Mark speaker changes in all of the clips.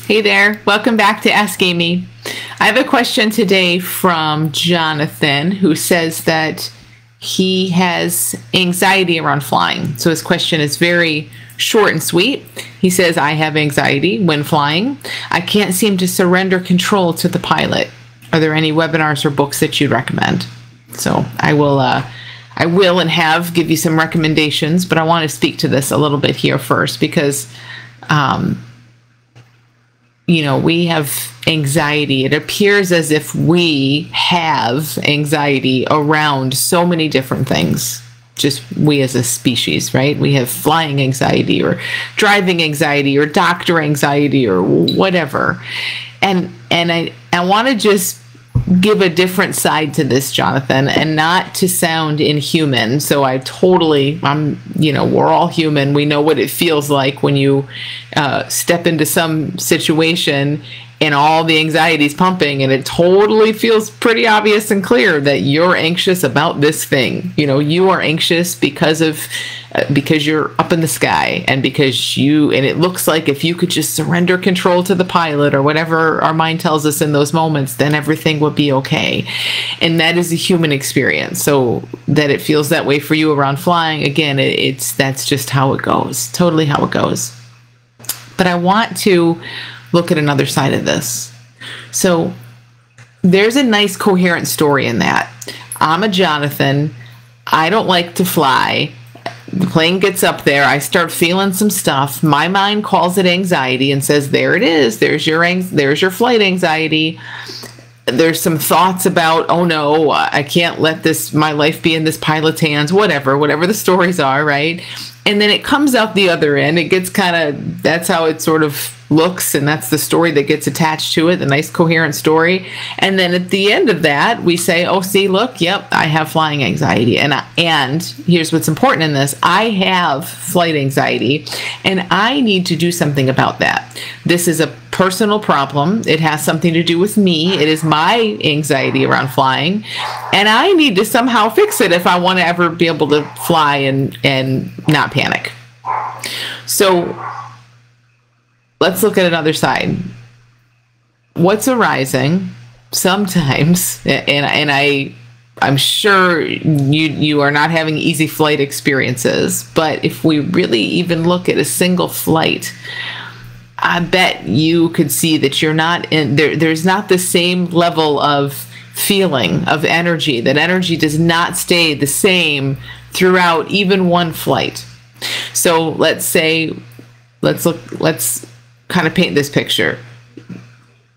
Speaker 1: Hey there, welcome back to Ask Amy. I have a question today from Jonathan, who says that he has anxiety around flying. So his question is very short and sweet. He says, I have anxiety when flying. I can't seem to surrender control to the pilot. Are there any webinars or books that you'd recommend? So I will and have give you some recommendations, but I want to speak to this a little bit here first because we have anxiety. It appears as if we have anxiety around so many different things. Just we as a species, right? We have flying anxiety or driving anxiety or doctor anxiety or whatever. And I want to just give a different side to this, Jonathan, and not to sound inhuman. So we're all human. We know what it feels like when you step into some situation and all the anxiety is pumping, and it totally feels pretty obvious and clear that you're anxious about this thing. You are anxious because you're up in the sky, and and it looks like if you could just surrender control to the pilot or whatever our mind tells us in those moments, then everything would be okay. And that is a human experience. So that it feels that way for you around flying, again, that's just how it goes, totally how it goes. But I want to look at another side of this. So there's a nice coherent story in that. I'm a Jonathan. I don't like to fly. The plane gets up there. I start feeling some stuff. My mind calls it anxiety and says, there it is. There's your flight anxiety. There's some thoughts about, oh no, I can't let my life be in this pilot's hands, whatever the stories are, right? And then it comes out the other end. It gets that's how it sort of looks, and that's the story that gets attached to it, the nice coherent story. And then at the end of that, we say, oh, see, look, yep, I have flying anxiety. And here's what's important in this. I have flight anxiety, and I need to do something about that. This is a personal problem. It has something to do with me. It is my anxiety around flying, and I need to somehow fix it if I want to ever be able to fly and not panic. So let's look at another side. What's arising sometimes, and I'm sure you are not having easy flight experiences, but if we really even look at a single flight, I bet you could see that you're not in there. There's not the same level of feeling of energy. That energy does not stay the same throughout even one flight. So let's kind of paint this picture.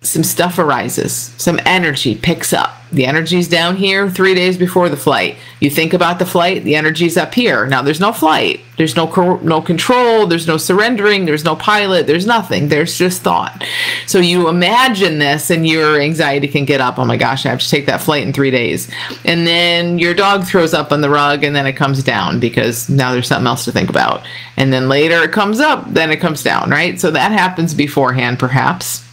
Speaker 1: Some stuff arises, some energy picks up. The energy's down here 3 days before the flight. You think about the flight, the energy's up here. Now there's no flight, there's no control, there's no surrendering, there's no pilot, there's nothing, there's just thought. So you imagine this and your anxiety can get up. Oh my gosh, I have to take that flight in 3 days. And then your dog throws up on the rug and then it comes down because now there's something else to think about. And then later it comes up, then it comes down, right? So that happens beforehand perhaps.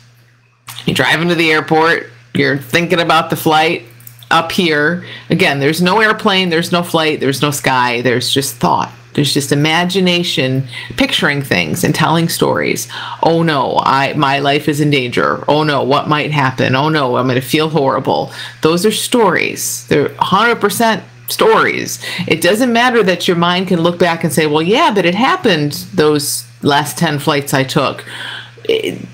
Speaker 1: You drive into the airport, you're thinking about the flight up here. Again, there's no airplane, there's no flight, there's no sky, there's just thought. There's just imagination, picturing things and telling stories. Oh no, my life is in danger. Oh no, what might happen? Oh no, I'm going to feel horrible. Those are stories. They're 100% stories. It doesn't matter that your mind can look back and say, well, yeah, but it happened those last 10 flights I took.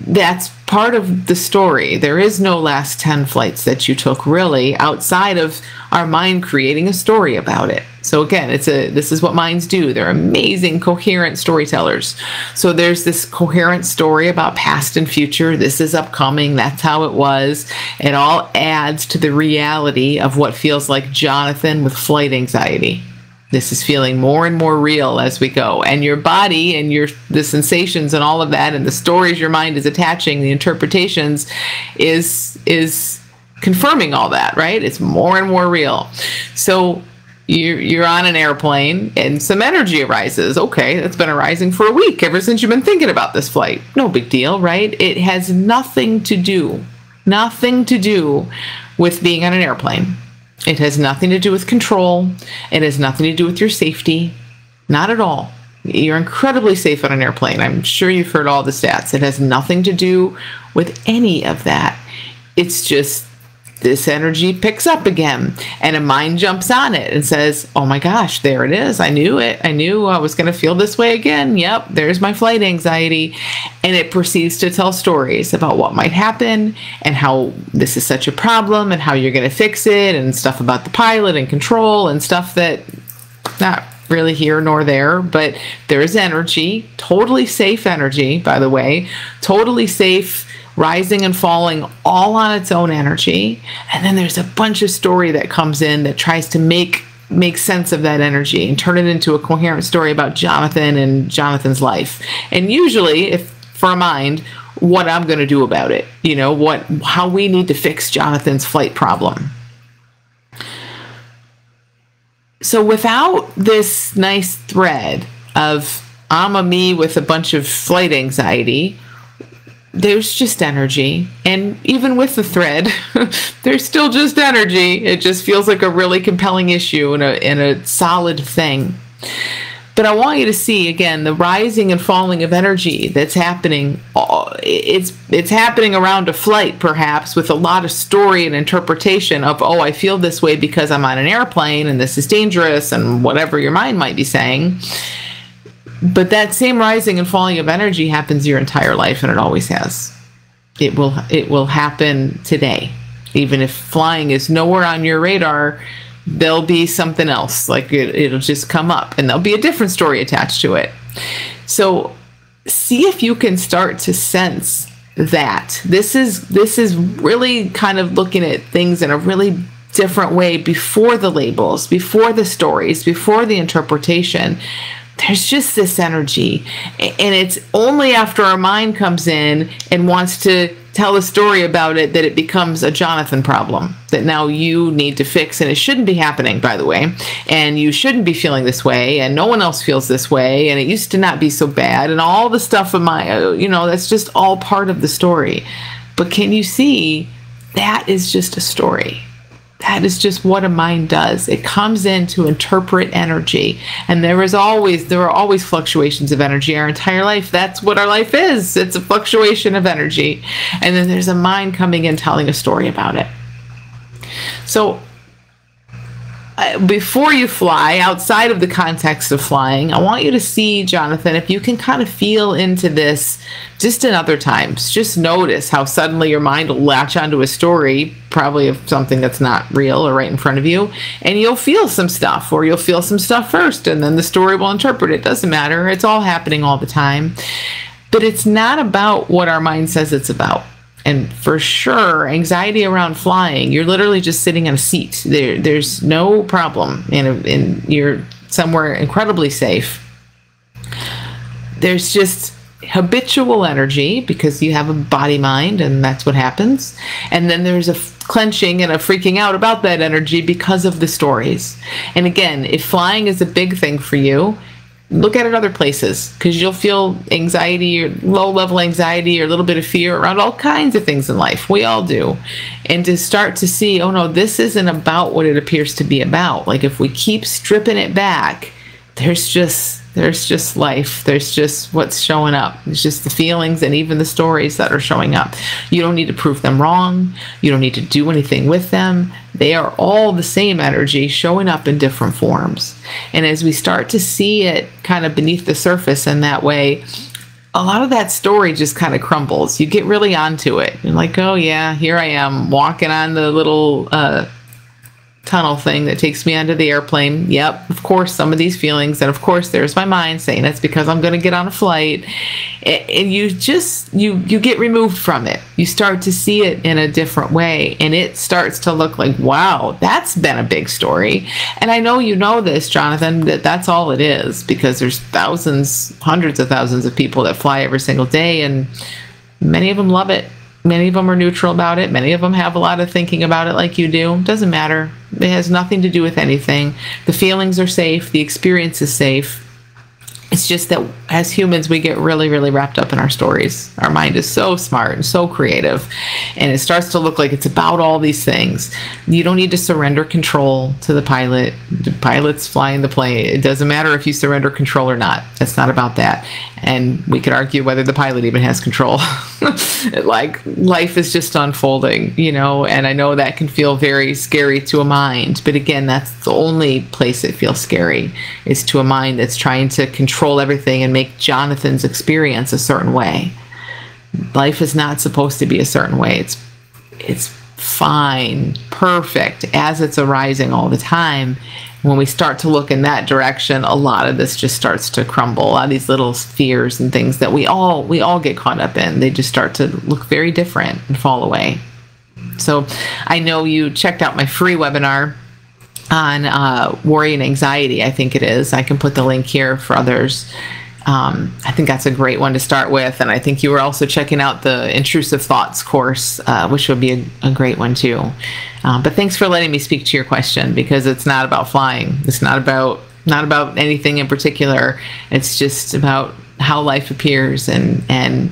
Speaker 1: That's part of the story. There is no last 10 flights that you took really outside of our mind creating a story about it. So again, this is what minds do. They're amazing, coherent storytellers. So there's this coherent story about past and future. This is upcoming. That's how it was. It all adds to the reality of what feels like Jonathan with flight anxiety. This is feeling more and more real as we go. And your body and the sensations and all of that and the stories your mind is attaching, the interpretations is confirming all that, right? It's more and more real. So you're on an airplane and some energy arises. Okay, that's been arising for a week ever since you've been thinking about this flight. No big deal, right? It has nothing to do with being on an airplane. It has nothing to do with control. It has nothing to do with your safety. Not at all. You're incredibly safe on an airplane. I'm sure you've heard all the stats. It has nothing to do with any of that. It's just this energy picks up again, and a mind jumps on it and says, oh my gosh, there it is. I knew it. I knew I was going to feel this way again. Yep, there's my flight anxiety. And it proceeds to tell stories about what might happen and how this is such a problem and how you're going to fix it, and stuff about the pilot and control and stuff that not really here nor there, but there's energy, totally safe energy, by the way, totally safe, rising and falling all on its own energy. And then there's a bunch of story that comes in that tries to make sense of that energy and turn it into a coherent story about Jonathan and Jonathan's life. And usually, if for a mind, what I'm going to do about it, how we need to fix Jonathan's flight problem. So without this nice thread of I'm a me with a bunch of flight anxiety, there's just energy. And even with the thread, there's still just energy. It just feels like a really compelling issue and a solid thing. But I want you to see, again, the rising and falling of energy that's happening. It's happening around a flight, perhaps, with a lot of story and interpretation of, oh, I feel this way because I'm on an airplane and this is dangerous and whatever your mind might be saying. But that same rising and falling of energy happens your entire life, and it always has. It will happen today. Even if flying is nowhere on your radar, there'll be something else. Like it'll just come up, and there'll be a different story attached to it. So see if you can start to sense that. This is really kind of looking at things in a really different way before the labels, before the stories, before the interpretation. There's just this energy, and it's only after our mind comes in and wants to tell a story about it that it becomes a Jonathan problem that now you need to fix. And it shouldn't be happening, by the way, and you shouldn't be feeling this way, and no one else feels this way, and it used to not be so bad, and all the stuff of my, that's just all part of the story. But can you see that is just a story? That is just what a mind does. It comes in to interpret energy. And there are always fluctuations of energy our entire life. That's what our life is. It's a fluctuation of energy. And then there's a mind coming in telling a story about it. So before you fly, outside of the context of flying, I want you to see, Jonathan, if you can kind of feel into this just in other times. Just notice how suddenly your mind will latch onto a story, probably of something that's not real or right in front of you, and you'll feel some stuff, or you'll feel some stuff first, and then the story will interpret it. Doesn't matter. It's all happening all the time. But it's not about what our mind says it's about. And for sure, anxiety around flying, you're literally just sitting in a seat. There's no problem, and you're somewhere incredibly safe. There's just habitual energy because you have a body mind, and that's what happens. And then there's a clenching and a freaking out about that energy because of the stories. And again, if flying is a big thing for you, look at it other places, because you'll feel anxiety or low-level anxiety or a little bit of fear around all kinds of things in life. We all do. And to start to see, oh no, this isn't about what it appears to be about. Like if we keep stripping it back, there's just life. There's just what's showing up. It's just the feelings and even the stories that are showing up. You don't need to prove them wrong. You don't need to do anything with them. They are all the same energy showing up in different forms. And as we start to see it kind of beneath the surface in that way, a lot of that story just kind of crumbles. You get really onto it. You're like, oh yeah, here I am walking on the little tunnel thing that takes me onto the airplane. Yep, of course, some of these feelings, and of course there's my mind saying that's because I'm going to get on a flight. And you just you get removed from it. You start to see it in a different way, and it starts to look like, wow, that's been a big story. And I know you know this, Jonathan, that that's all it is, because there's thousands, hundreds of thousands of people that fly every single day, and many of them love it. Many of them are neutral about it. Many of them have a lot of thinking about it like you do. Doesn't matter. It has nothing to do with anything. The feelings are safe. The experience is safe. It's just that as humans, we get really, really wrapped up in our stories. Our mind is so smart and so creative, and it starts to look like it's about all these things. You don't need to surrender control to the pilot. The pilot's flying the plane. It doesn't matter if you surrender control or not. It's not about that. And we could argue whether the pilot even has control. Like, life is just unfolding, you know, and I know that can feel very scary to a mind. But again, that's the only place it feels scary, is to a mind that's trying to control everything and make Jonathan's experience a certain way. Life is not supposed to be a certain way. It's fine, perfect, as it's arising all the time. When we start to look in that direction, a lot of this just starts to crumble. A lot of these little fears and things that we all get caught up in, they just start to look very different and fall away. So I know you checked out my free webinar on worry and anxiety, I think it is. I can put the link here for others. I think that's a great one to start with. And I think you were also checking out the intrusive thoughts course, which would be a great one too. But thanks for letting me speak to your question, because it's not about flying. It's not about anything in particular. It's just about how life appears and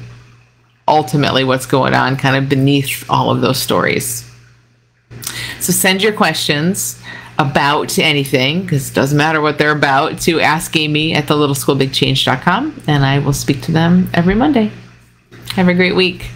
Speaker 1: ultimately what's going on kind of beneath all of those stories. So send your questions about anything, because it doesn't matter what they're about, to AskAmy at thelittleschoolbigchange.com, and I will speak to them every Monday. Have a great week.